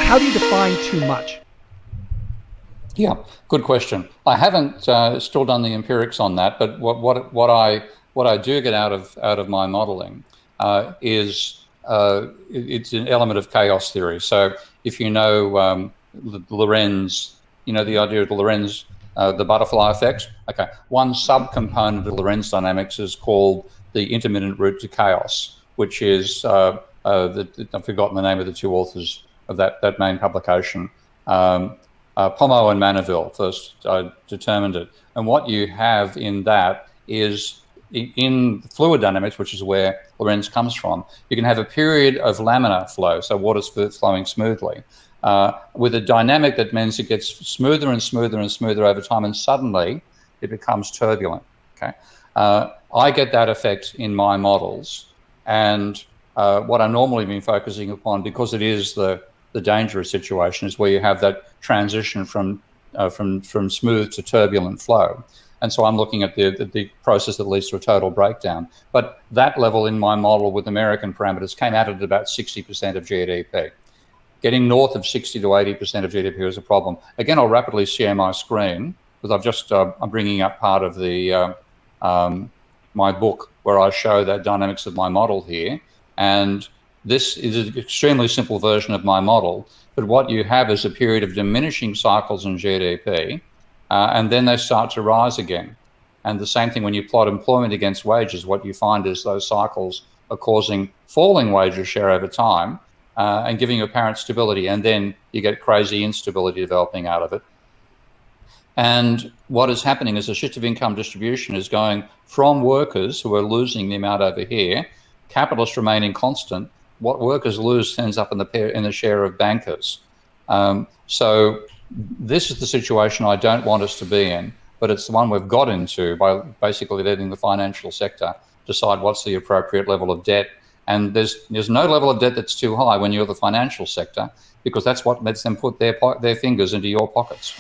how do you define too much? Yeah, good question. I haven't still done the empirics on that, but what I do get out of my modelling is it's an element of chaos theory. So if you know Lorenz, you know the idea of the Lorenz, the butterfly effect. Okay, one subcomponent of Lorenz dynamics is called the intermittent route to chaos, which is I've forgotten the name of the two authors of that main publication. Pomo and Manaville first determined it. And what you have in that is in fluid dynamics, which is where Lorenz comes from, you can have a period of laminar flow, so water's flowing smoothly, with a dynamic that means it gets smoother and smoother and smoother over time, and suddenly it becomes turbulent. Okay, I get that effect in my models, and what I normally been focusing upon, because it is the dangerous situation, is where you have that transition from smooth to turbulent flow. And so I'm looking at the process that leads to a total breakdown. But that level in my model with American parameters came out at about 60% of GDP. Getting north of 60 to 80% of GDP is a problem. Again, I'll rapidly share my screen because I've just I'm bringing up part of the my book where I show that dynamics of my model here. And this is an extremely simple version of my model, but what you have is a period of diminishing cycles in GDP, and then they start to rise again. And the same thing when you plot employment against wages, what you find is those cycles are causing falling wages share over time and giving apparent stability, and then you get crazy instability developing out of it. And what is happening is a shift of income distribution is going from workers who are losing the amount over here, capitalists remaining constant. What workers lose ends up in the share of bankers. So this is the situation I don't want us to be in, but it's the one we've got into by basically letting the financial sector decide what's the appropriate level of debt. And there's no level of debt that's too high when you're the financial sector, because that's what lets them put their fingers into your pockets.